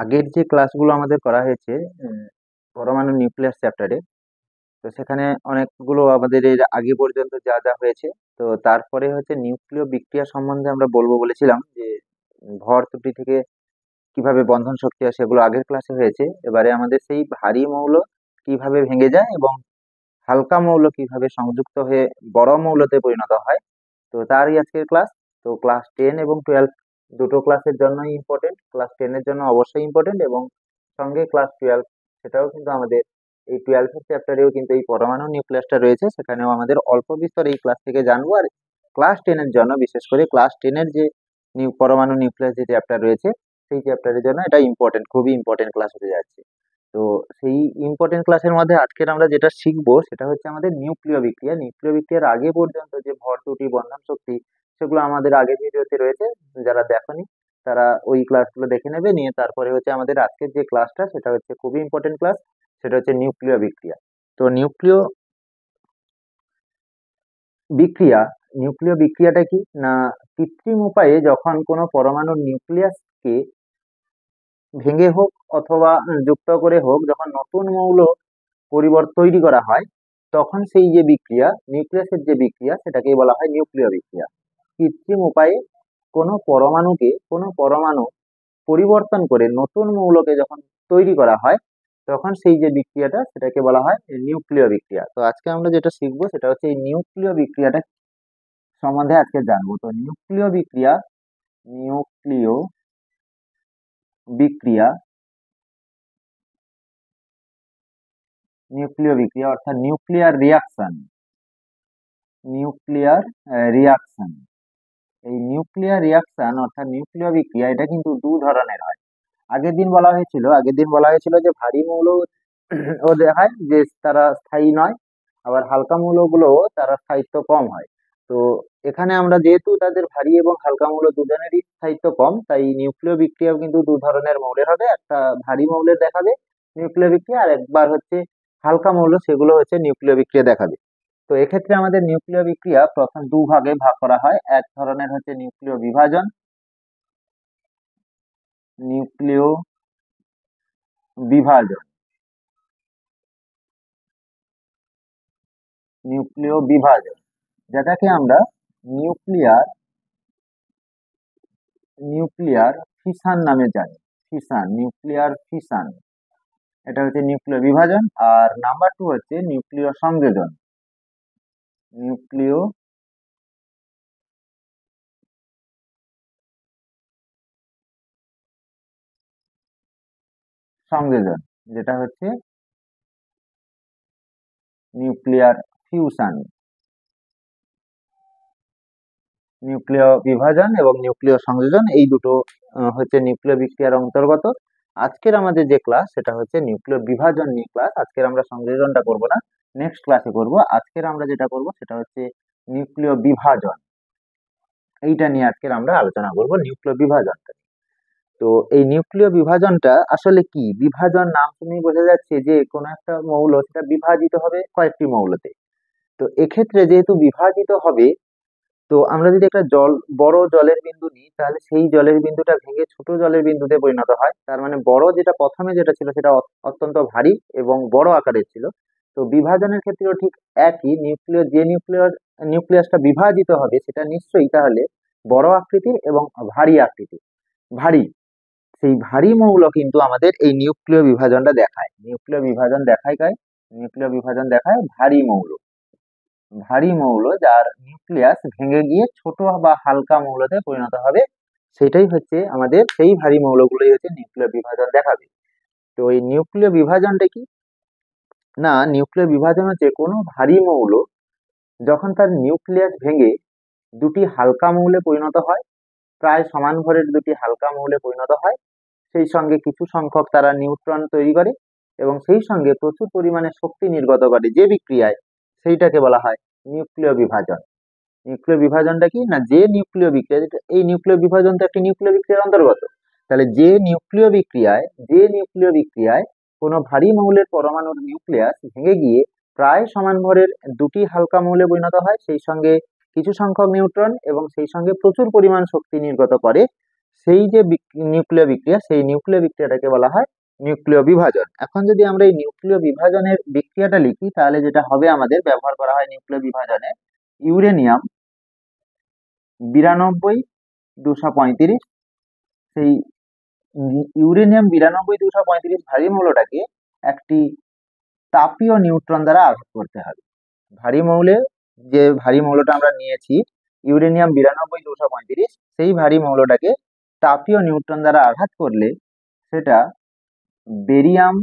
আগের যে ক্লাসগুলো আমাদের করা হয়েছে পরমাণু নিউক্লিয়াস চ্যাপ্টারে, তো সেখানে অনেকগুলো আমাদের এর আগে পর্যন্ত যা যা হয়েছে, তো তারপরে হচ্ছে নিউক্লিয় বিক্রিয়া সম্বন্ধে আমরা বলবো বলেছিলাম যে ভর ত্রুটি থেকে কিভাবে বন্ধন শক্তি হয় সেগুলো আগের ক্লাসে হয়েছে। এবারে আমাদের সেই ভারী মৌল কিভাবে ভেঙে যায় এবং হালকা মৌল কিভাবে সংযুক্ত হয়ে বড় মৌলতে পরিণত হয়, তো তারই আজকের ক্লাস। তো ক্লাস 10 এবং 12 দুটো ক্লাসের জন্যই ইম্পর্টেন্ট, ক্লাস 10 এর জন্য অবশ্যই ইম্পর্টেন্ট, এবং সঙ্গে ক্লাস 12 সেটাও কিন্তু আমাদের এই 12 চ্যাপ্টারেও কিন্তু এই পরমাণু নিউক্লিয়াসটা রয়েছে, সেখানেও আমাদের অল্প বিস্তর এই ক্লাস থেকে জানবো। আর ক্লাস 10 এর জন্য, বিশেষ করে ক্লাস 10 এর যে পরমাণু নিউক্লিয়াস যে চ্যাপ্টার রয়েছে, সেই চ্যাপ্টারের জন্য এটা ইম্পর্টেন্ট, খুবই ইম্পর্টেন্ট ক্লাস হতে যাচ্ছে। তো সেই ইম্পর্টেন্ট ক্লাসের মধ্যে আজকের আমরা যেটা শিখবো সেটা হচ্ছে আমাদের নিউক্লিয় বিক্রিয়া। নিউক্লিয় বিক্রিয়ার আগে পর্যন্ত যে ভর ত্রুটি বন্ধন শক্তি, সেগুলো আমাদের আগের ভিডিওতে রয়েছে। যারা দেখোনি তারা ওই ক্লাসগুলো দেখে নেবে, নিয়ে তারপরে হচ্ছে আমাদের আজকের যে ক্লাসটা সেটা হচ্ছে খুবই ইম্পর্টেন্ট ক্লাস, সেটা হচ্ছে নিউক্লিয় বিক্রিয়া। তো বিক্রিয়া নিউক্লিয় বিক্রিয়াটা কি না, কৃত্রিম উপায়ে যখন কোনো পরমাণুর নিউক্লিয়াসকে ভেঙে হোক অথবা যুক্ত করে হোক, যখন নতুন মৌল তৈরি করা হয়, তখন সেই যে বিক্রিয়া, নিউক্লিয়াসের যে বিক্রিয়া, সেটাকে বলা হয় নিউক্লিয় বিক্রিয়া। কৃত্রিম উপায়ে কোনো পরমাণু পরিবর্তন করে নতুন মৌলকে যখন তৈরি করা হয়, তখন সেই যে বিক্রিয়াটা সেটাকে বলা হয় নিউক্লিয় বিক্রিয়া। তো আজকে আমরা যেটা শিখবো সেটা হচ্ছে এই নিউক্লিয় বিক্রিয়াটা সম্বন্ধে আজকে জানবো। তো নিউক্লিয় বিক্রিয়া নিউক্লিয় বিক্রিয়া অর্থাৎ নিউক্লিয়ার রিয়াকশন। এই নিউক্লিয়ার রিয়াকশন অর্থাৎ নিউক্লিয় বিক্রিয়া, এটা কিন্তু দু ধরনের হয়। আগের দিন বলা হয়েছিল যে ভারী মৌল ও দেখায় যে তারা স্থায়ী নয়, আবার হালকা মৌলগুলো তারা স্থায়িত্ব কম হয়। তো এখানে আমরা যেহেতু তাদের ভারী এবং হালকা মৌল দুজনেরই স্থায়িত্ব কম, তাই নিউক্লিয় বিক্রিয়াও কিন্তু দু ধরনের মৌলের হবে। একটা ভারী মৌলের দেখাবে নিউক্লিয় বিক্রিয়া, আর একবার হচ্ছে হালকা মৌল, সেগুলো হচ্ছে নিউক্লিয় বিক্রিয়া দেখাবে। তো এক্ষেত্রে আমাদের নিউক্লিয় বিক্রিয়া প্রথম দুভাগে ভাগ করা হয়। এক ধরনের হচ্ছে নিউক্লিয় বিভাজন নিউক্লিয় বিভাজন যেটাকে আমরা নিউক্লিয়ার নিউক্লিয়ার ফিশন নামে জানি। নিউক্লিয়ার ফিশন, এটা হচ্ছে নিউক্লিয় বিভাজন। আর নাম্বার 2 হচ্ছে নিউক্লিয় সংযোজন, যেটা হচ্ছে নিউক্লিয়ার ফিউশন। নিউক্লিয় বিভাজন এবং নিউক্লিয় সংযোজন, এই দুটো হচ্ছে নিউক্লিয় বিক্রিয়ার অন্তর্গত। আজকের আমাদের যে ক্লাস সেটা হচ্ছে নিউক্লিয় বিভাজন নিয়ে ক্লাস। আজকের আমরা সংযোজনটা করব না, নেক্সট ক্লাসে করব। আজকের আমরা যেটা করব সেটা হচ্ছে নিউক্লিয় বিভাজন, এইটা নিয়ে আজকের আমরা আলোচনা করব, নিউক্লিয় বিভাজনটা। তো এই নিউক্লিয় বিভাজনটা আসলে কি? বিভাজন নাম শুনেই বোঝা যাচ্ছে যে কোনো একটা মৌল সেটা বিভাজিত হবে কয়েকটি মৌলতে। তো এক্ষেত্রে যেহেতু বিভাজিত হবে, তো আমরা যদি একটা বড় জলের বিন্দু নিই, তাহলে সেই জলের বিন্দুটা ভেঙে ছোট জলের বিন্দুতে পরিণত হয়। তার মানে বড় যেটা প্রথমে যেটা ছিল সেটা অত্যন্ত ভারী এবং বড় আকারের ছিল। তো বিভাজনের ক্ষেত্রেও ঠিক একই, নিউক্লিয়াসটা বিভাজিত হবে সেটা নিশ্চয়ই তাহলে বড় আকৃতির এবং ভারী। সেই ভারী মৌল কিন্তু আমাদের এই নিউক্লিয় বিভাজন দেখায় ভারী মৌল যার নিউক্লিয়াস ভেঙে গিয়ে ছোট বা হালকা মৌলতে পরিণত হবে, সেটাই হচ্ছে আমাদের সেই ভারী মৌলগুলোই হচ্ছে নিউক্লিয় বিভাজন দেখাবে। তো এই নিউক্লিয় বিভাজনটা কি না, নিউক্লিয় বিভাজন হচ্ছে কোনো ভারী মৌল যখন তার নিউক্লিয়াস ভেঙে দুটি হালকা মৌলে পরিণত হয়, প্রায় সমান ভরের দুটি হালকা মৌলে পরিণত হয়, সেই সঙ্গে কিছু সংখ্যক তারা নিউট্রন তৈরি করে এবং সেই সঙ্গে প্রচুর পরিমাণে শক্তি নির্গত করে যে বিক্রিয়ায়, সেইটাকে বলা হয় নিউক্লিয় বিভাজন। নিউক্লিয় বিভাজনটা কি না, এই নিউক্লিয় বিভাজন তো একটি নিউক্লিয় বিক্রিয়ার অন্তর্গত। তাহলে যে নিউক্লিয় বিক্রিয়ায় কোনো ভারী মৌলের পরমাণুর নিউক্লিয়াস ভেঙে গিয়ে প্রায় সমান ভরের দুটি হালকা মৌলে পরিণত হয়, সেই সঙ্গে কিছু সংখ্যক নিউট্রন এবং সেই সঙ্গে প্রচুর পরিমাণ শক্তি নির্গত করে, সেই যে নিউক্লিয় বিক্রিয়া, সেই নিউক্লিয় বিক্রিয়াটাকে বলা হয় নিউক্লিয় বিভাজন। এখন যদি আমরা এই নিউক্লিয় বিভাজনের বিক্রিয়াটা লিখি, তাহলে যেটা হবে, আমাদের ব্যবহার করা হয় নিউক্লিয় বিভাজনে ইউরেনিয়াম 92-235। সেই ইউরেনিয়াম 92-235 ভারী মৌলটাকে একটি তাপীয় নিউট্রন দ্বারা আঘাত করতে হবে। ভারী মৌলে যে ভারী মৌলটা আমরা নিয়েছি ইউরেনিয়াম 92-235, সেই ভারী মৌলটাকে তাপীয় নিউট্রন দ্বারা আঘাত করলে সেটা বেরিয়াম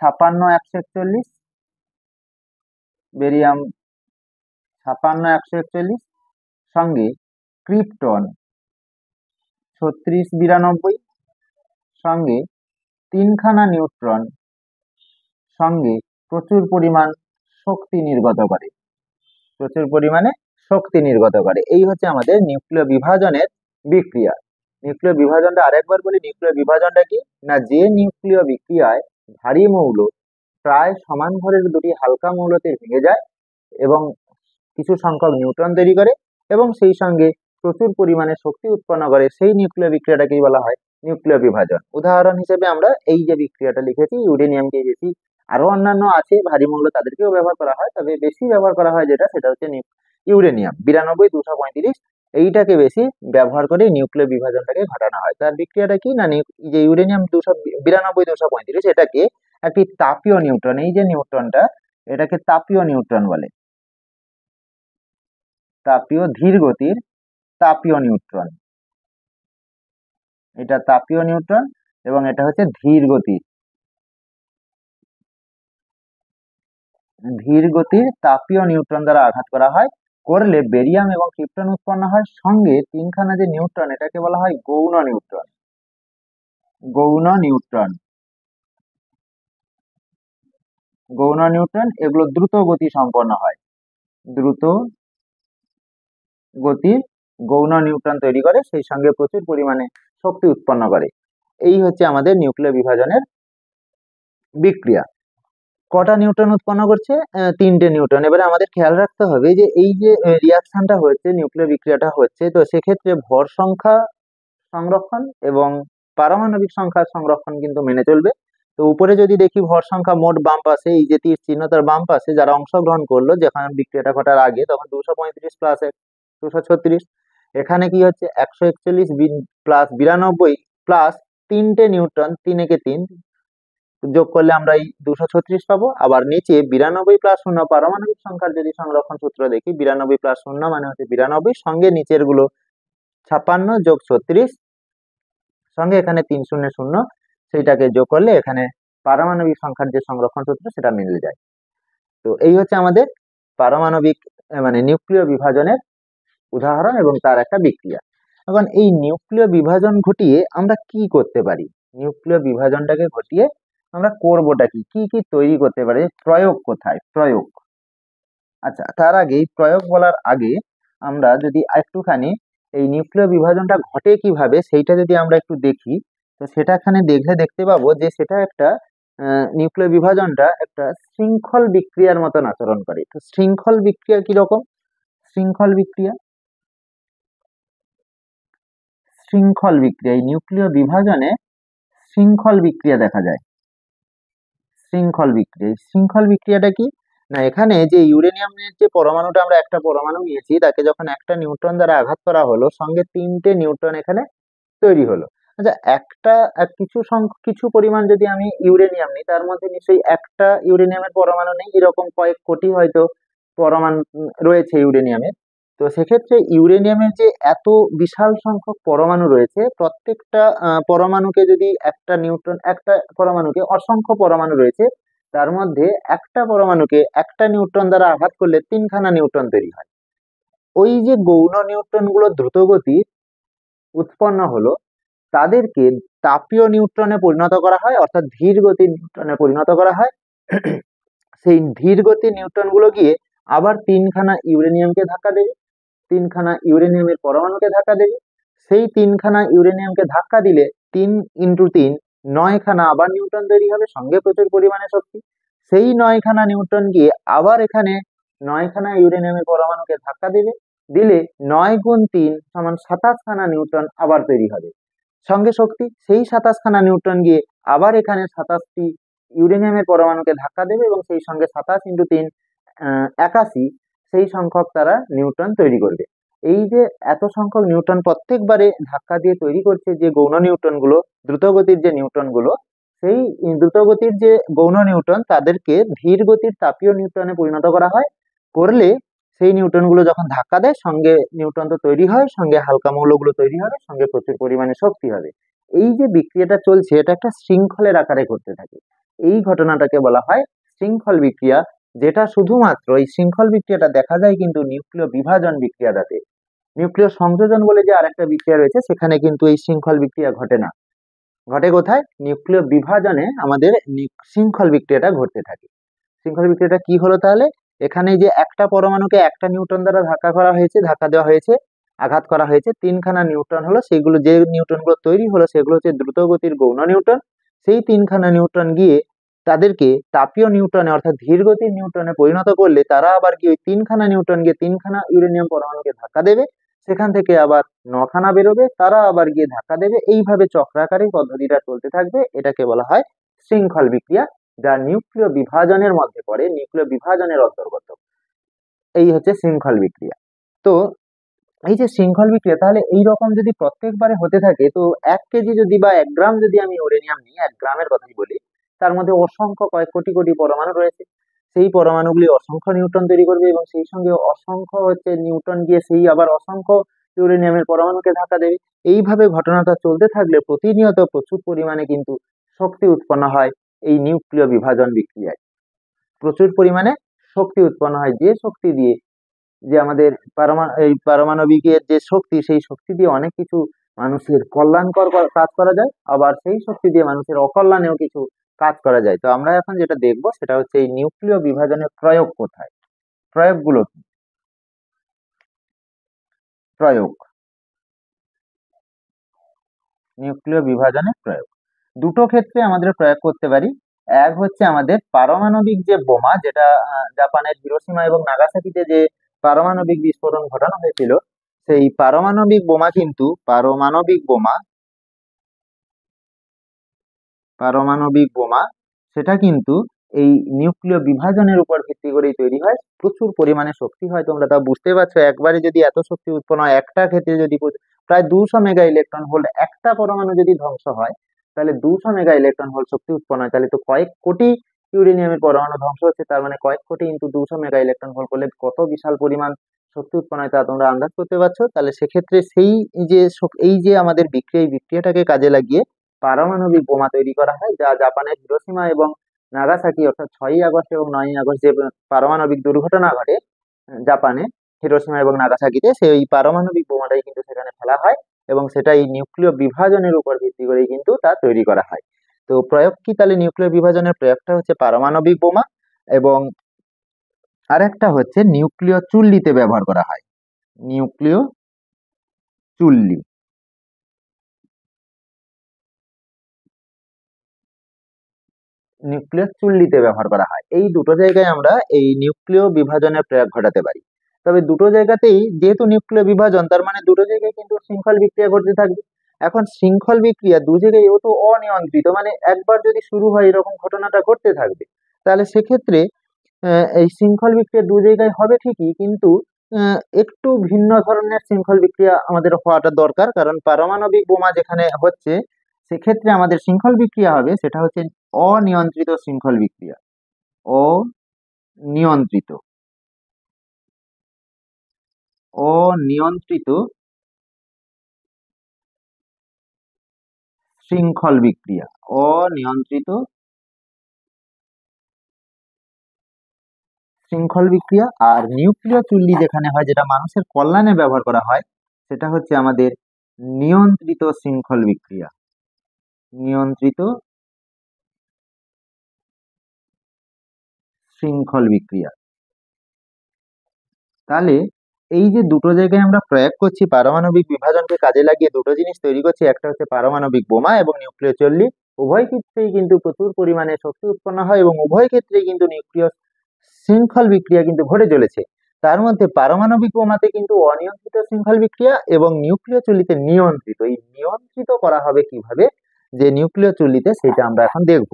56-141, বেরিয়াম 56-141 সঙ্গে ক্রিপ্টন 36-92 সঙ্গে 3খানা নিউট্রন সঙ্গে প্রচুর পরিমাণ শক্তি নির্গত করে, প্রচুর পরিমাণে শক্তি নির্গত করে। এই হচ্ছে আমাদের নিউক্লিয় বিভাজনের বিক্রিয়া। নিউক্লিয় বিভাজনটা আরেকবার বলি, নিউক্লিয় বিভাজনটা কি না, যে নিউক্লিয় বিক্রিয়ায় ভারী মৌল প্রায় সমান ভরের দুটি হালকা মৌলতে ভেঙে যায় এবং কিছু সংখ্যক নিউট্রন তৈরি করে এবং সেই সঙ্গে প্রচুর পরিমাণে শক্তি উৎপন্ন করে, সেই নিউক্লিয় বিক্রিয়াটাকেই বলা হয় নিউক্লিয় বিভাজন। উদাহরণ হিসেবে আমরা এই যে বিক্রিয়াটা লিখেছি ইউরেনিয়ামকে, বেশি আরো অন্যান্য আছে ভারী মৌল, তাদেরকেও ব্যবহার করা হয়, তবে বেশি ব্যবহার করা হয় যেটা, সেটা হচ্ছে ইউরেনিয়াম 92-235। এইটাকে বেশি ব্যবহার করে নিউক্লিয় বিভাজনটাকে ঘটানো হয়। তার বিক্রিয়াটা কি না, যে ইউরেনিয়াম 92-235 এটাকে একটি তাপীয় নিউট্রন, এই যে নিউট্রনটা, এটাকে তাপীয় নিউট্রন বলে, তাপীয় ধীর গতির তাপীয় নিউট্রন। এটা তাপীয় নিউট্রন এবং এটা হচ্ছে ধীর গতির তাপীয় নিউট্রন দ্বারা আঘাত করা হয়, করলে বেরিয়াম এবং ক্রিপ্টন উৎপন্ন হয়, সঙ্গে 3খানা যে নিউট্রন, এটাকে বলা হয় গৌণ নিউট্রন। গৌণ নিউট্রন, গৌণ নিউট্রন এগুলো দ্রুত গতি সম্পন্ন হয়, দ্রুত গতির গৌণ নিউট্রন তৈরি করে, সেই সঙ্গে প্রচুর পরিমাণে শক্তি উৎপন্ন করে। এই হচ্ছে আমাদের নিউক্লিয় বিভাজনের বিক্রিয়া। কটা নিউট্রন উৎপন্ন করছে? 3টে নিউট্রন। এবারে আমাদের খেয়াল রাখতে হবে যে এই যে রিয়াকশনটা হচ্ছে, নিউক্লিয় বিক্রিয়াটা হচ্ছে, তো সেক্ষেত্রে ভর সংখ্যা সংরক্ষণ এবং পারমাণবিক সংখ্যার সংরক্ষণ কিন্তু মেনে চলবে। তো উপরে যদি দেখি ভর সংখ্যা মোট বাম পাশে, এই যে তীর চিহ্ন তার বাম পাশে যারা অংশগ্রহণ করলো যখন বিক্রিয়াটা ঘটার আগে, তখন 235 প্লাস 236। এখানে কি হচ্ছে 141 প্লাস 92 প্লাস 3টে নিউট্রন, 3 যোগ করলে আমরা এই 236 পাবো। আবার নিচে 92 প্লাস 0 পারমাণবিক সংখ্যার যদি সংরক্ষণ সূত্র দেখি, 92 প্লাস 0 মানে হচ্ছে 92, সঙ্গে নিচের গুলো 56 যোগ 36 সঙ্গে এখানে 300, সেইটাকে যোগ করলে এখানে পারমাণবিক সংখ্যার যে সংরক্ষণ সূত্র সেটা মিলে যায়। তো এই হচ্ছে আমাদের পারমাণবিক মানে নিউক্লিয় বিভাজনের উদাহরণ এবং তার একটা বিক্রিয়া। এখন এই নিউক্লিয় বিভাজন ঘটিয়ে আমরা কি করতে পারি? নিউক্লিয় বিভাজনটাকে ঘটিয়ে আমরা করবোটা কি, কি কি তৈরি করতে পারি, প্রয়োগ কোথায়, প্রয়োগ। আচ্ছা, তার আগে প্রয়োগ বলার আগে আমরা যদি একটুখানি এই নিউক্লিয় বিভাজনটা ঘটে কিভাবে সেইটা যদি আমরা একটু দেখি, তো সেটা এখানে দেখতে পাবো যে সেটা একটা নিউক্লিয় বিভাজনটা একটা শৃঙ্খল বিক্রিয়ার মতন আচরণ করে। তো শৃঙ্খল বিক্রিয়া কিরকম? শৃঙ্খল বিক্রিয়া, শৃঙ্খল বিক্রিয়া, এই নিউক্লিয় বিভাজনে শৃঙ্খল বিক্রিয়া দেখা যায়। শৃঙ্খল বিক্রিয়া, শৃঙ্খল বিক্রিয়াটা কি না, এখানে যে ইউরেনিয়ামের যে পরমাণুটা, আমরা একটা পরমাণু নিয়েছি, তাকে যখন একটা নিউট্রন দ্বারা আঘাত করা হলো, সঙ্গে 3টে নিউট্রন এখানে তৈরি হলো। আচ্ছা, কিছু পরিমাণ যদি আমি ইউরেনিয়াম নিই, তার মধ্যে নিশ্চয়ই একটা ইউরেনিয়ামের পরমাণু নেই, এরকম কয়েক কোটি হয়তো পরমাণু রয়েছে ইউরেনিয়ামের। তো সেক্ষেত্রে ইউরেনিয়ামের যে এত বিশাল সংখ্যক পরমাণু রয়েছে, প্রত্যেকটা পরমাণুকে যদি একটা পরমাণুকে অসংখ্য পরমাণু রয়েছে, তার মধ্যে একটা পরমাণুকে একটা নিউট্রন দ্বারা আঘাত করলে 3খানা নিউট্রন তৈরি হয়। ওই যে গৌণ নিউট্রন গুলো দ্রুতগতি উৎপন্ন হলো, তাদেরকে তাপীয় নিউট্রনে পরিণত করা হয়, অর্থাৎ ধীর গতির নিউট্রনে পরিণত করা হয়। সেই ধীর গতির নিউট্রন গুলো গিয়ে আবার 3খানা ইউরেনিয়ামকে ধাক্কা দেবে, 3খানা ইউরেনিয়ামের পরমাণুকে ধাক্কা দেবে। সেই 3খানা ইউরেনিয়ামকে ধাক্কা দিলে 3 × 3 9খানা আবার নিউট্রন তৈরি হবে, সঙ্গে প্রচুর পরিমাণে শক্তি। সেই 9খানা নিউট্রন গিয়ে আবার এখানে 9খানা ইউরেনিয়ামের পরমাণুকে ধাক্কা দেবে, দিলে 9 × 3 = 27 খানা নিউট্রন আবার তৈরি হবে। সঙ্গে শক্তি, সেই 27 খানা নিউট্রন গিয়ে আবার এখানে 27টি ইউরেনিয়ামের পরমাণুকে ধাক্কা দেবে এবং সেই সঙ্গে 27 × 3 81 সেই সংখ্যক তারা নিউট্রন তৈরি করবে। এই যে এত সংখ্যক নিউট্রন প্রত্যেকবারে ধাক্কা দিয়ে তৈরি করছে যে গৌণ নিউট্রন গুলো, দ্রুতগতির যে নিউট্রন গুলো, সেই দ্রুতগতির যে গৌণ নিউট্রন তাদেরকে ধীর গতির তাপীয় নিউট্রনে পরিণত করা হয়। করলে সেই নিউট্রন গুলো যখন ধাক্কা দেয় সঙ্গে নিউট্রন তো তৈরি হয়, সঙ্গে হালকা মৌলগুলো তৈরি হবে, সঙ্গে প্রচুর পরিমাণে শক্তি হবে। এই যে বিক্রিয়াটা চলছে এটা একটা শৃঙ্খলের আকারে ঘটতে থাকে। এই ঘটনাটাকে বলা হয় শৃঙ্খল বিক্রিয়া, যেটা শুধুমাত্র এই শৃঙ্খল বিক্রিয়াটা দেখা যায় কিন্তু নিউক্লিয় বিভাজন বিক্রিয়াটাতে। নিউক্লিয় সংযোজন বলে যে আরেকটা বিক্রিয়া রয়েছে সেখানে কিন্তু এই শৃঙ্খল বিক্রিয়া ঘটে না। ঘটে কোথায়? নিউক্লিয় বিভাজনে আমাদের শৃঙ্খল বিক্রিয়াটা ঘটতে থাকে। শৃঙ্খল বিক্রিয়াটা কি হলো তাহলে? এখানে যে একটা পরমাণুকে একটা নিউট্রন দ্বারা ধাক্কা দেওয়া হয়েছে, আঘাত করা হয়েছে, 3খানা নিউট্রন হলো, সেগুলো যে নিউট্রনগুলো তৈরি হলো সেগুলো হচ্ছে দ্রুত গতির গৌণ নিউট্রন। সেই 3খানা নিউট্রন গিয়ে তাদেরকে তাপীয় নিউট্রনে অর্থাৎ ধীর গতির নিউট্রনে পরিণত করলে তারা আবার কি ওই 3খানা নিউট্রন গিয়ে 3খানা ইউরেনিয়াম পরমাণুকে ধাক্কা দেবে, সেখান থেকে আবার 9খানা বেরোবে, তারা আবার গিয়ে ধাক্কা দেবে। এইভাবে চক্রাকারে পদ্ধতিটা চলতে থাকবে। এটাকে বলা হয় শৃঙ্খল বিক্রিয়া, যা নিউক্লিয় বিভাজনের মধ্যে পড়ে, নিউক্লিয় বিভাজনের অন্তর্গত। এই হচ্ছে শৃঙ্খল বিক্রিয়া। তো এই যে শৃঙ্খল বিক্রিয়া তাহলে এইরকম যদি প্রত্যেকবারে হতে থাকে, তো 1 কেজি যদি বা 1 গ্রাম যদি আমি ইউরেনিয়াম নিই, 1 গ্রামের কথাই বলি, তার মধ্যে অসংখ্য কয়েক কোটি কোটি পরমাণু রয়েছে। সেই পরমাণুগুলি অসংখ্য নিউট্রন তৈরি করবে এবং সেই সঙ্গে অসংখ্য নিউট্রন গিয়ে সেই আবার অসংখ্য ইউরেনিয়ামের পরমাণুকে ধাক্কা দেবে। এইভাবে ঘটনাটা চলতে থাকলে প্রতিনিয়ত প্রচুর পরিমাণে কিন্তু শক্তি উৎপন্ন হয় এই নিউক্লিয় বিভাজন বিক্রিয়ায়। প্রচুর পরিমাণে শক্তি উৎপন্ন হয়, যে শক্তি দিয়ে যে আমাদের এই পারমাণবিকের যে শক্তি, সেই শক্তি দিয়ে অনেক কিছু মানুষের কল্যাণকর কাজ করা যায়, আবার সেই শক্তি দিয়ে মানুষের অকল্যাণেও কিছু কাজ করা যায়। তো আমরা এখন যেটা দেখবো সেটা হচ্ছে এই নিউক্লিয় বিভাজনের প্রয়োগ কোথায়, প্রয়োগগুলো কি। প্রয়োগ, নিউক্লিয় বিভাজনের প্রয়োগ দুটো ক্ষেত্রে আমাদের প্রয়োগ করতে পারি। এক হচ্ছে আমাদের পারমাণবিক যে বোমা, যেটা জাপানের হিরোশিমা এবং নাগাসাকিতে যে পারমাণবিক বিস্ফোরণ ঘটানো হয়েছিল, সেই পারমাণবিক বোমা সেটা কিন্তু এই নিউক্লিয় বিভাজনের উপর ভিত্তি করেই তৈরি হয়। প্রচুর পরিমাণে শক্তি হয়, তোমরা তা বুঝতে পারছো। একবারে যদি এত শক্তি উৎপন্ন হয়, একটা ক্ষেত্রে যদি প্রায় 200 মেগা ইলেকট্রন ভোল্ট একটা পরমাণু যদি ধ্বংস হয়, তাহলে 200 মেগা ইলেকট্রন ভোল্ট শক্তি উৎপন্ন হয়, তাহলে তো কয়েক কোটি ইউরেনিয়ামের পরমাণু ধ্বংস হচ্ছে। তার মানে কয়েক কোটি ইন্টু 200 মেগা ইলেকট্রন ভোল্ট করলে কত বিশাল পরিমাণ শক্তি উৎপন্ন হয় তা তোমরা আন্দাজ করতে পারছো। তাহলে সেক্ষেত্রে এই যে আমাদের বিক্রিয়া, এই বিক্রিয়াটাকে কাজে লাগিয়ে পারমাণবিক বোমা তৈরি করা হয়, যা জাপানের হিরোশিমা এবং নাগাসাকি অর্থাৎ 6ই আগস্ট এবং 9ই আগস্ট যে পারমাণবিক দুর্ঘটনা ঘটে জাপানে হিরোশিমা এবং নাগাসাকিতে, সেই পারমাণবিক বোমাটাই কিন্তু সেখানে ফেলা হয় এবং সেটা এই নিউক্লিয় বিভাজনের উপর ভিত্তি করেই কিন্তু তা তৈরি করা হয়। তো প্রয়োগ কি তাহলে? নিউক্লিয় বিভাজনের প্রয়োগটা হচ্ছে পারমাণবিক বোমা, এবং আরেকটা হচ্ছে নিউক্লিয় চুল্লিতে ব্যবহার করা হয়। নিউক্লিয় চুল্লি, নিউক্লিয়াস চুল্লিতে ব্যবহার করা হয়। এই দুটো জায়গায় আমরা এই নিউক্লিয় বিভাজনের প্রয়োগ ঘটাতে পারি। তবে দুটো জায়গাতেই যেহেতু নিউক্লিয় বিভাজন, তার মানে দুটো জায়গায় কিন্তু শৃঙ্খল বিক্রিয়া ঘটতে থাকবে। এখন শৃঙ্খল বিক্রিয়া দু জায়গায় ও তো অনিয়ন্ত্রিত, মানে একবার যদি শুরু হয় এরকম ঘটনাটা ঘটতে থাকবে, তাহলে সেক্ষেত্রে এই শৃঙ্খল বিক্রিয়া দু জায়গায় হবে ঠিকই, কিন্তু একটু ভিন্ন ধরনের শৃঙ্খল বিক্রিয়া আমাদের হওয়াটা দরকার। কারণ পারমাণবিক বোমা যেখানে হচ্ছে সেক্ষেত্রে আমাদের শৃঙ্খল বিক্রিয়া হবে সেটা হচ্ছে অনিয়ন্ত্রিত শৃঙ্খল বিক্রিয়া। অনিয়ন্ত্রিত অনিয়ন্ত্রিত শৃঙ্খল বিক্রিয়া, অনিয়ন্ত্রিত শৃঙ্খল বিক্রিয়া। আর নিউক্লিয় চুল্লি যেখানে হয়, যেটা মানুষের কল্যাণে ব্যবহার করা হয়, সেটা হচ্ছে আমাদের নিয়ন্ত্রিত শৃঙ্খল বিক্রিয়া। নিয়ন্ত্রিত শৃঙ্খল বিক্রিয়া। তাহলে এই যে দুটো জায়গায় আমরা প্রয়োগ করছি, পারমাণবিক বিভাজনকে কাজে লাগিয়ে দুটো জিনিস তৈরি করছি, একটা হচ্ছে পারমাণবিক বোমা এবং নিউক্লিয় চুল্লি। উভয় ক্ষেত্রেই কিন্তু প্রচুর পরিমাণে শক্তি উৎপন্ন হয় এবং উভয় ক্ষেত্রেই কিন্তু নিউক্লিয় শৃঙ্খল বিক্রিয়া কিন্তু ঘটে চলেছে। তার মধ্যে পারমাণবিক বোমাতে কিন্তু অনিয়ন্ত্রিত শৃঙ্খল বিক্রিয়া এবং নিউক্লিয় চুল্লিতে নিয়ন্ত্রিত। এই নিয়ন্ত্রিত করা হবে কিভাবে, যে নিউক্লিয় চুল্লিতে, সেটা আমরা এখন দেখব।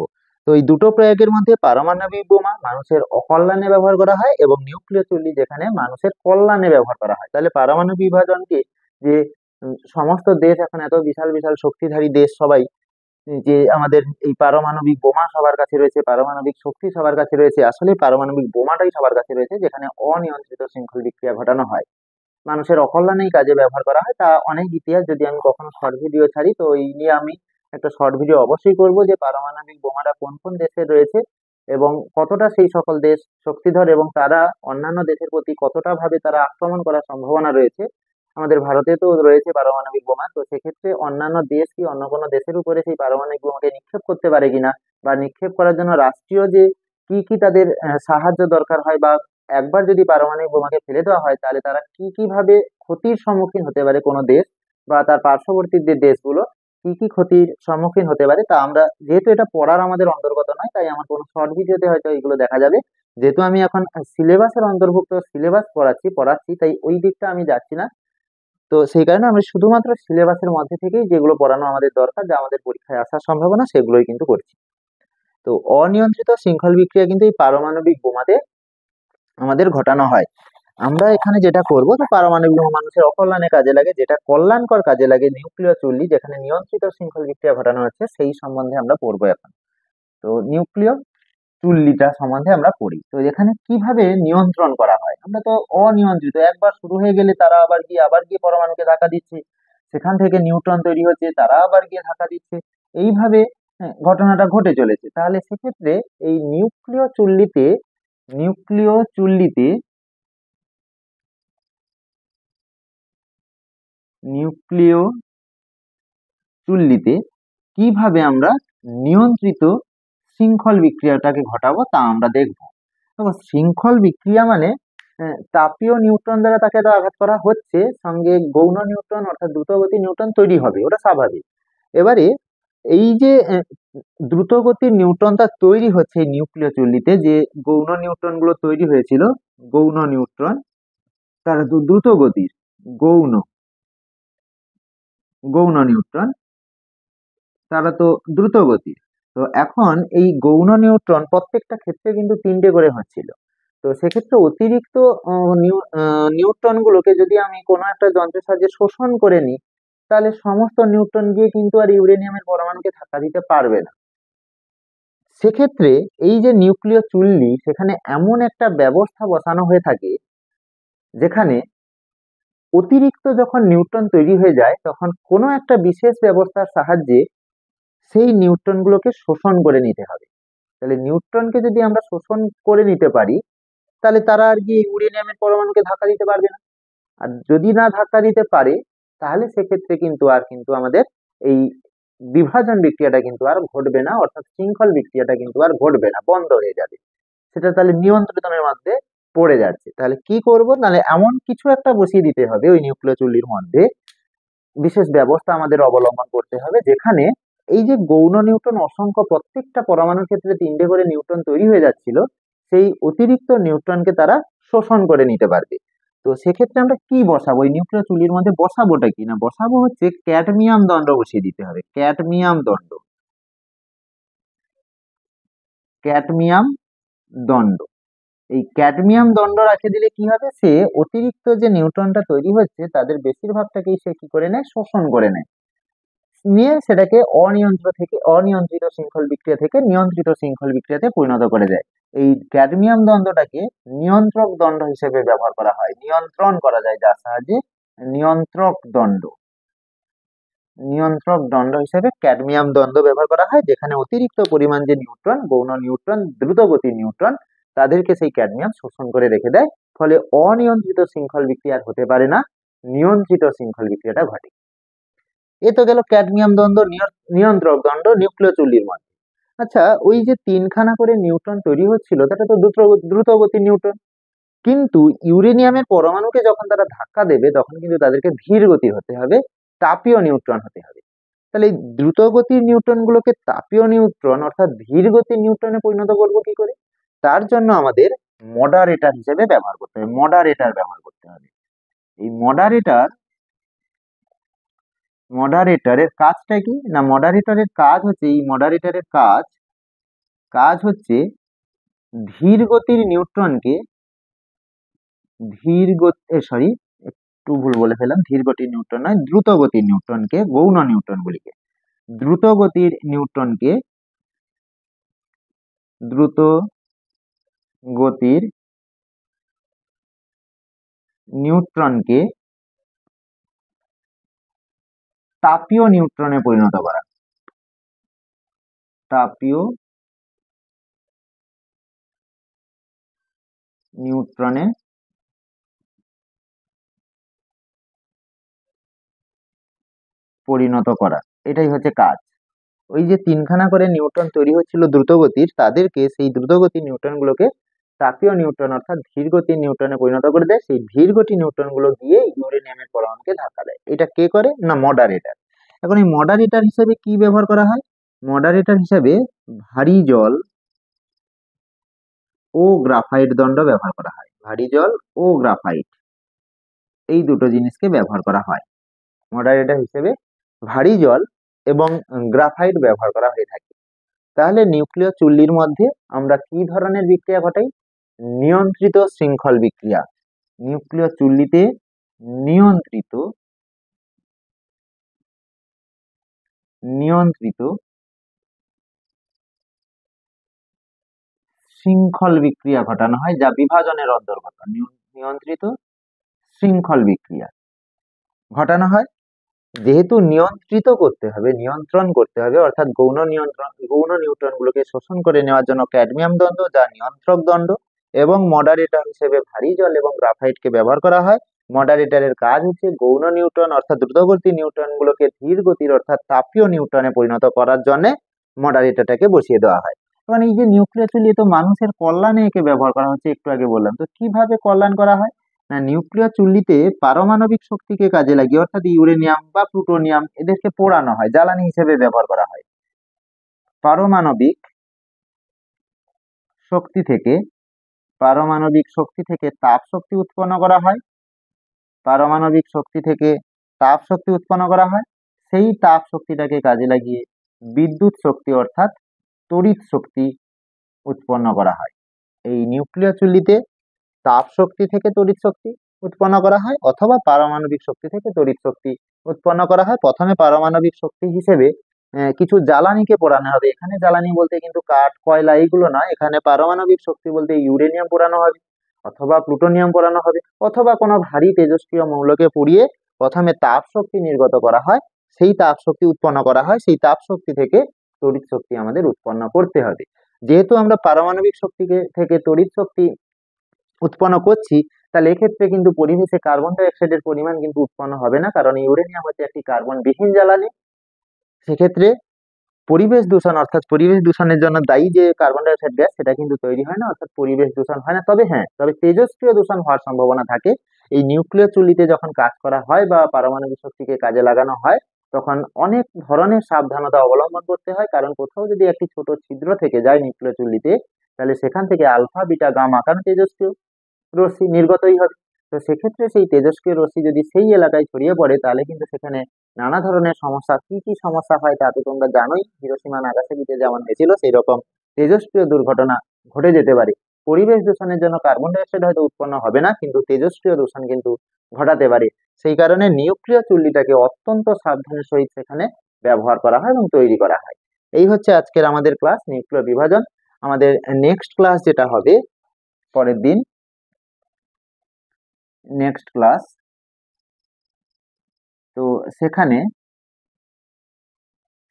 তো এই দুটো প্রয়োগের মধ্যে পারমাণবিক বোমা মানুষের অকল্যাণে ব্যবহার করা হয় এবং নিউক্লিয় চুল্লি যেখানে মানুষের কল্যাণে ব্যবহার করা হয়। তাহলে পারমাণবিক বিভাজনকে যে সমস্ত দেশ এখন এত বিশাল বিশাল শক্তিধারী দেশ সবাই, যে আমাদের এই পারমাণবিক বোমা সবার কাছে রয়েছে, পারমাণবিক শক্তি সবার কাছে রয়েছে, আসলে পারমাণবিক বোমাটাই সবার কাছে রয়েছে, যেখানে অনিয়ন্ত্রিত শৃঙ্খল বিক্রিয়া ঘটানো হয়, মানুষের অকল্যাণেই কাজে ব্যবহার করা হয়। তা অনেক ইতিহাস, যদি আমি কখনো শর্ট ভিডিও ছাড়ি তো এই নিয়ে আমি একটা শর্ট ভিডিও অবশ্যই করব, যে পারমাণবিক বোমাটা কোন কোন দেশে রয়েছে এবং কতটা সেই সকল দেশ শক্তিধর এবং তারা অন্যান্য দেশের প্রতি কতটা ভাবে তারা আক্রমণ করার সম্ভাবনা রয়েছে। আমাদের ভারতে তো রয়েছে পারমাণবিক বোমা, তো সেক্ষেত্রে অন্যান্য দেশ কি অন্য কোনো দেশের উপরে সেই পারমাণবিক বোমাকে নিক্ষেপ করতে পারে কিনা, বা নিক্ষেপ করার জন্য রাষ্ট্রীয় যে কি কি তাদের সাহায্য দরকার হয়, বা একবার যদি পারমাণবিক বোমাকে ফেলে দেওয়া হয় তাহলে তারা কি কি ভাবে ক্ষতির সম্মুখীন হতে পারে কোনো দেশ, বা তার পার্শ্ববর্তী যে দেশগুলো কি কি ক্ষতির সম্মুখীন হতে পারে, তা আমরা, যেহেতু এটা পড়ার আমাদের অন্তর্গত নয়, তাই আমার কোনো শর্ট ভিডিওতে হয়তো এগুলো দেখা যাবে। যেহেতু আমি এখন সিলেবাসের অন্তর্ভুক্ত সিলেবাস পড়াচ্ছি, তাই ওই দিকটা আমি যাচ্ছি না। তো সেই কারণে আমরা শুধুমাত্র সিলেবাসের মধ্যে থেকেই যেগুলো পড়ানো আমাদের দরকার, যা আমাদের পরীক্ষায় আসার সম্ভাবনা, সেগুলোই কিন্তু করছি। তো অনিয়ন্ত্রিত শৃঙ্খল বিক্রিয়া কিন্তু এই পারমাণবিক বোমাতে আমাদের ঘটানো হয়। আমরা এখানে যেটা করব, তো পারমাণবিক বোমা মানুষের অকল্যাণে কাজে লাগে, যেটা কল্যাণকর কাজে লাগে নিউক্লিয় চুল্লি, যেখানে নিয়ন্ত্রিত শৃঙ্খল বিক্রিয়া ঘটানো হচ্ছে, সেই সম্বন্ধে আমরা পড়বো এখন। তো নিউক্লিয় চুল্লিটা সম্বন্ধে আমরা পড়ি। তো এখানে কিভাবে নিয়ন্ত্রণ করা হয়, আমরা তো অনিয়ন্ত্রিত, একবার শুরু হয়ে গেলে তারা আবার গিয়ে পরমাণুকে ধাক্কা দিচ্ছে, সেখান থেকে নিউট্রন তৈরি হচ্ছে, তারা আবার গিয়ে ধাক্কা দিচ্ছে, এইভাবে ঘটনাটা ঘটে চলেছে। তাহলে সেক্ষেত্রে এই নিউক্লিয় চুল্লিতে নিউক্লিয় চুল্লিতে কিভাবে আমরা নিয়ন্ত্রিত শৃঙ্খল বিক্রিয়াটাকে ঘটাবো, তা আমরা দেখব। দেখো, শৃঙ্খল বিক্রিয়া মানে তাপীয় নিউট্রন দ্বারা তাকে তো আঘাত করা হচ্ছে, সঙ্গে গৌণ নিউট্রন অর্থাৎ দ্রুতগতির নিউট্রন তৈরি হবে, ওটা স্বাভাবিক। এবারে এই যে দ্রুতগতির নিউট্রনটা তৈরি হচ্ছে এই নিউক্লিয় চুল্লিতে, যে গৌণ নিউট্রন গুলো তৈরি হয়েছিল, গৌণ নিউট্রন, তারা দ্রুত গতির গৌণ গৌণ নিউট্রন, তারা তো দ্রুত গতির। তো এখন এই গৌণ নিউট্রন প্রত্যেকটা ক্ষেত্রে কিন্তু তিনটে করে হচ্ছিল। তো সেক্ষেত্রে অতিরিক্ত নিউট্রন গুলোকে যদি আমি কোনো একটা যন্ত্রের সাহায্যে শোষণ করে নিই, তাহলে সমস্ত নিউট্রন গিয়ে কিন্তু আর ইউরেনিয়ামের পরমাণুকে ধাক্কা দিতে পারবে না। সেক্ষেত্রে এই যে নিউক্লিয় চুল্লি, সেখানে এমন একটা ব্যবস্থা বসানো হয়ে থাকে, যেখানে অতিরিক্ত যখন নিউট্রন তৈরি হয়ে যায়, তখন কোনো একটা বিশেষ ব্যবস্থার সাহায্যে সেই নিউট্রন গুলোকে শোষণ করে নিতে হবে। তাহলে নিউট্রনকে যদি আমরা শোষণ করে নিতে পারি, তাহলে তারা আর কি ইউরেনিয়ামের পরমাণুকে ধাক্কা দিতে পারবে না। আর যদি না ধাক্কা দিতে পারে, তাহলে সেক্ষেত্রে কিন্তু আমাদের এই বিভাজন বিক্রিয়াটা কিন্তু আর ঘটবে না, অর্থাৎ শৃঙ্খল বিক্রিয়াটা কিন্তু আর ঘটবে না, বন্ধ হয়ে যাবে। সেটা তাহলে নিয়ন্ত্রণের মধ্যে পড়ে যাচ্ছে। তাহলে কি করব, তাহলে এমন কিছু একটা বসিয়ে দিতে হবে ওই নিউক্লিয় চুল্লির মধ্যে, বিশেষ ব্যবস্থা আমাদের অবলম্বন করতে হবে, যেখানে এই যে গৌণ নিউট্রন অসংখ্য, প্রত্যেকটা পরমাণুর ক্ষেত্রে তিনটে করে নিউট্রন তৈরি হয়ে যাচ্ছিল, সেই অতিরিক্ত নিউট্রনকে তারা শোষণ করে নিতে পারবে। তো সেক্ষেত্রে আমরা কি বসাবো, ওই নিউক্লিয় চুল্লির মধ্যে বসাবোটা কি, না বসাবো হচ্ছে ক্যাডমিয়াম দণ্ড বসিয়ে দিতে হবে। ক্যাডমিয়াম দণ্ড এই ক্যাডমিয়াম দণ্ড রাখে দিলে কি হবে, সে অতিরিক্ত যে নিউট্রনটা তৈরি হচ্ছে তাদের বেশিরভাগটাকেই সে কি করে নেয়, শোষণ করে নেয়, নিয়ে সেটাকে অনিয়ন্ত্রিত শৃঙ্খল বিক্রিয়া থেকে নিয়ন্ত্রিত শৃঙ্খল বিক্রিয়াতে পরিণত করে দেয়। এই ক্যাডমিয়াম দণ্ডটাকে নিয়ন্ত্রক দণ্ড হিসেবে ব্যবহার করা হয়, নিয়ন্ত্রণ করা যায় যার সাহায্যে, নিয়ন্ত্রক দণ্ড নিয়ন্ত্রক দণ্ড হিসেবে ক্যাডমিয়াম দণ্ড ব্যবহার করা হয়, যেখানে অতিরিক্ত পরিমাণ যে নিউট্রন, গৌণ নিউট্রন, দ্রুতগতির নিউট্রন, তাদেরকে সেই ক্যাডমিয়াম শোষণ করে রেখে দেয়। ফলে অনিয়ন্ত্রিত শৃঙ্খল বিক্রিয়া হতে পারে না, নিয়ন্ত্রিত শৃঙ্খল বিক্রিয়াটা ঘটে। এ তো গেল ক্যাডমিয়াম দ্বন্দ্ব, নিয়ন্ত্রক দ্বন্দ্ব নিউক্লিয় চুল্লির মধ্যে। আচ্ছা, ওই যে তিনখানা করে নিউট্রন তৈরি হচ্ছিল, তাটা তো দ্রুত গতির নিউট্রন, কিন্তু ইউরেনিয়ামের পরমাণুকে যখন তারা ধাক্কা দেবে, তখন কিন্তু তাদেরকে ধীর গতি হতে হবে, তাপীয় নিউট্রন হতে হবে। তাহলে এই দ্রুত গতির নিউট্রন গুলোকে তাপীয় নিউট্রন অর্থাৎ ধীর গতির নিউট্রনে পরিণত করবো কি করে? তার জন্য আমাদের মডারেটর হিসেবে ব্যবহার করতে হবে, মডারেটর ব্যবহার করতে হবে। এই মডারেটরের কাজটা কি না, মডারেটরের কাজ হচ্ছে, এই মডারেটরের কাজ কাজ হচ্ছে ধীর গতির নিউট্রনকে, সরি একটু ভুল বলে ফেললাম, ধীর গতির নিউট্রন নয়, দ্রুত গতির নিউট্রনকে, গৌণ নিউট্রনগুলিকে, দ্রুত গতির নিউট্রনকে, দ্রুত গতির নিউট্রনকে তাপীয় নিউট্রনে পরিণত করা, তাপীয় নিউট্রনে পরিণত করা, এটাই হচ্ছে কাজ। ওই যে তিনখানা করে নিউট্রন তৈরি হচ্ছিল দ্রুতগতির, তাদেরকে, সেই দ্রুতগতির নিউট্রনগুলোকে তাপীয় নিউট্রন অর্থাৎ ধীর গতির নিউট্রনে পরিণত করে দেয়। সেই ধীর গতি নিউট্রন গুলো গিয়ে ইউরেনিয়ামের পরমাণুকে ধাক্কা দেয়। এটা কে করে না, মডারেটর। এখন এই মডারেটর হিসেবে কি ব্যবহার করা হয়, মডারেটর হিসেবে ভারী জল ও গ্রাফাইট দণ্ড ব্যবহার করা হয়, ভারী জল ও গ্রাফাইট, এই দুটো জিনিসকে ব্যবহার করা হয় মডারেটর হিসেবে। ভারী জল এবং গ্রাফাইট ব্যবহার করা হয়ে থাকে। তাহলে নিউক্লিয় চুল্লির মধ্যে আমরা কি ধরনের বিক্রিয়া ঘটাই, নিয়ন্ত্রিত শৃঙ্খল বিক্রিয়া। নিউক্লিয় চুল্লিতে নিয়ন্ত্রিত নিয়ন্ত্রিত শৃঙ্খল বিক্রিয়া ঘটানো হয়, যা বিভাজনের অন্তর্গত। নিয়ন্ত্রিত শৃঙ্খল বিক্রিয়া ঘটানো হয়। যেহেতু নিয়ন্ত্রিত করতে হবে, নিয়ন্ত্রণ করতে হবে, অর্থাৎ গৌণ নিউট্রন গুলোকে শোষণ করে নেওয়ার জন্য ক্যাডমিয়াম দণ্ড, যা নিয়ন্ত্রক দণ্ড, এবং মডারেটর হিসেবে ভারী জল এবং গ্রাফাইটকে ব্যবহার করা হয়। মডারেটরের কাজ হচ্ছে গৌণ নিউট্রন অর্থাৎ দ্রুতগতির নিউট্রন গুলোকে ধীর গতির অর্থাৎ তাপীয় নিউট্রনে পরিণত করার জন্য মডারেটরটাকে বসিয়ে দেওয়া হয়। মানে এই যে নিউক্লিয়ার চুল্লি, তো মানুষের কল্যাণে একে ব্যবহার করা হচ্ছে, একটু আগে বললাম। তো কিভাবে কল্যাণ করা হয় না, নিউক্লিয়ার চুল্লিতে পারমাণবিক শক্তিকে কাজে লাগিয়ে, অর্থাৎ ইউরেনিয়াম বা প্লুটোনিয়াম, এদেরকে পোড়ানো হয়, জ্বালানি হিসেবে ব্যবহার করা হয়। পারমাণবিক শক্তি থেকে তাপ শক্তি উৎপন্ন করা হয়, পারমাণবিক শক্তি থেকে তাপ শক্তি উৎপন্ন করা হয়। সেই তাপ শক্তিটাকে কাজে লাগিয়ে বিদ্যুৎ শক্তি অর্থাৎ তড়িৎ শক্তি উৎপন্ন করা হয়। এই নিউক্লিয়ার চুল্লিতে তাপ শক্তি থেকে তড়িৎ শক্তি উৎপন্ন করা হয়, অথবা পারমাণবিক শক্তি থেকে তড়িৎ শক্তি উৎপন্ন করা হয়। প্রথমে পারমাণবিক শক্তি হিসেবে কিছু জ্বালানিকে পোড়ানো হবে। এখানে জ্বালানি বলতে কিন্তু কাঠ, কয়লা এইগুলো নয়, এখানে পারমাণবিক শক্তি বলতে ইউরেনিয়াম পোড়ানো হবে, অথবা প্লুটোনিয়াম পোড়ানো হবে, অথবা কোনো ভারী তেজস্ক্রিয় মৌলকে পুড়িয়ে প্রথমে তাপ শক্তি নির্গত করা হয়, সেই তাপ শক্তি উৎপন্ন করা হয়। সেই তাপ শক্তি থেকে তড়িৎ শক্তি আমাদের উৎপন্ন করতে হবে। যেহেতু আমরা পারমাণবিক থেকে তড়িৎ শক্তি উৎপন্ন করছি, তাহলে এক্ষেত্রে কিন্তু পরিবেশে কার্বন ডাই অক্সাইডের পরিমাণ কিন্তু উৎপন্ন হবে না, কারণ ইউরেনিয়াম হচ্ছে একটি কার্বন বিহীন জ্বালানি। সেক্ষেত্রে পরিবেশ দূষণ অর্থাৎ পরিবেশ দূষণের জন্য দায়ী যে কার্বন ডাই অক্সাইড গ্যাস, সেটা কিন্তু তৈরি হয় না, অর্থাৎ পরিবেশ দূষণ হয় না। তবে হ্যাঁ, তবে তেজস্ক্রিয় দূষণ হওয়ার সম্ভাবনা থাকে। এই নিউক্লিয়ার চুল্লিতে যখন কাজ করা হয় বা পারমাণবিক শক্তিকে কাজে লাগানো হয়, তখন অনেক ধরনের সাবধানতা অবলম্বন করতে হয়। কারণ কোথাও যদি একটি ছোট ছিদ্র থেকে যায় নিউক্লিয়ার চুল্লিতে, তাহলে সেখান থেকে আলফা, বিটা, গামা, কারণ তেজস্ক্রিয় রশ্মি নির্গতই হবে। তো সেক্ষেত্রে সেই তেজস্ক্রিয় রশ্মি যদি সেই এলাকায় ছড়িয়ে পড়ে, তাহলে কিন্তু সেখানে নানা ধরনের সমস্যা, কি কি সমস্যা হয় তা তো তোমরা জানোই। হিরোশিমা নাগাসাকিতে যেমন হয়েছিল, সেই রকম তেজস্ক্রিয় দুর্ঘটনা ঘটে যেতে পারে। পরিবেশ দূষণের জন্য কার্বন ডাই অক্সাইড হয়তো উৎপন্ন হবে না, কিন্তু তেজস্ক্রিয় দূষণ কিন্তু ঘটাতে পারে। সেই কারণে নিউক্লিয়ার চুল্লিটাকে অত্যন্ত সাবধানের সহিত সেখানে ব্যবহার করা হয় এবং তৈরি করা হয়। এই হচ্ছে আজকের আমাদের ক্লাস, নিউক্লিয় বিভাজন। আমাদের নেক্সট ক্লাস যেটা হবে পরের দিন, নেক্সট ক্লাস, তো সেখানে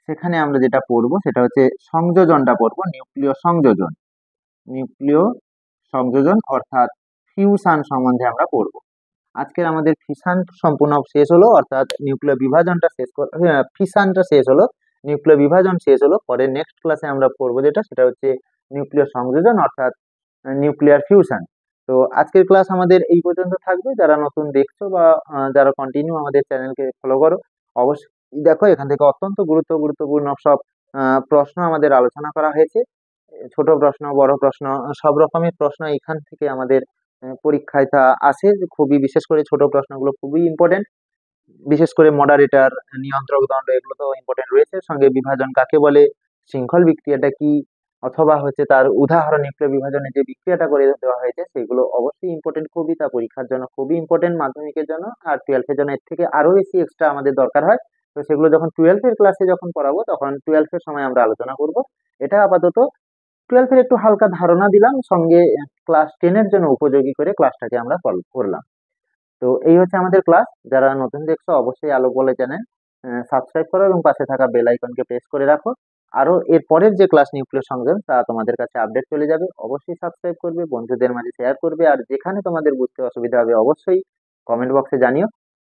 সেখানে আমরা যেটা পড়বো সেটা হচ্ছে সংযোজনটা পড়বো, নিউক্লিয় সংযোজন অর্থাৎ ফিউশন সম্বন্ধে আমরা পড়বো। আজকের আমাদের ফিশন সম্পূর্ণ শেষ হলো, অর্থাৎ নিউক্লিয় বিভাজনটা ফিশনটা শেষ হলো, নিউক্লিয় বিভাজন শেষ হলো। পরে নেক্সট ক্লাসে আমরা পড়বো যেটা, সেটা হচ্ছে নিউক্লিয় সংযোজন অর্থাৎ নিউক্লিয়ার ফিউশন। তো আজকের ক্লাস আমাদের এই পর্যন্ত থাকবে। যারা নতুন দেখছো বা যারা কন্টিনিউ আমাদের চ্যানেলকে ফলো করো, অবশ্যই দেখো, এখান থেকে অত্যন্ত গুরুত্বপূর্ণ সব প্রশ্ন আমাদের আলোচনা করা হয়েছে। ছোট প্রশ্ন বড় প্রশ্ন সব রকমের প্রশ্ন এখান থেকে আমাদের পরীক্ষায় তা আসে। খুবই বিশেষ করে ছোট প্রশ্নগুলো খুবই ইম্পর্টেন্ট। বিশেষ করে মডারেটর, নিয়ন্ত্রক দণ্ড এগুলো তো ইম্পর্টেন্ট রয়েছে। সঙ্গে বিভাজন কাকে বলে, শৃঙ্খল বিক্রিয়াটা কি, অথবা হচ্ছে তার উদাহরণ নিউক্লিয় বিভাজনে যে বিক্রিয়াটা করে দেওয়া হয়েছে সেগুলো অবশ্যই ইম্পর্টেন্ট, খুবই তা পরীক্ষার জন্য খুবই ইম্পর্টেন্ট, মাধ্যমিকের জন্য আর 12 এর জন্য এর থেকে আরো বেশি এক্সট্রা আমাদের দরকার হয়। তো সেগুলো যখন 12 এর ক্লাসে যখন পড়াবো তখন 12 এর সময় আমরা আলোচনা করব। এটা আপাতত 12 এর একটু হালকা ধারণা দিলাম, সঙ্গে ক্লাস 10 এর জন্য উপযোগী করে ক্লাসটাকে আমরা করলাম। তো এই হচ্ছে আমাদের ক্লাস। যারা নতুন দেখছো অবশ্যই আলোক বলে চ্যানেল সাবস্ক্রাইব করো এবং পাশে থাকা বেল আইকনকে প্রেস করে রাখো। আরো এর পরের যে ক্লাস নিউক্লিয় সংযোজন তা তোমাদের কাছে আপডেট চলে যাবে। অবশ্যই সাবস্ক্রাইব করবে, বন্ধুদের মাঝে শেয়ার করবে, আর যেখানে তোমাদের বুঝতে অসুবিধা হবে অবশ্যই কমেন্ট বক্সে জানিও।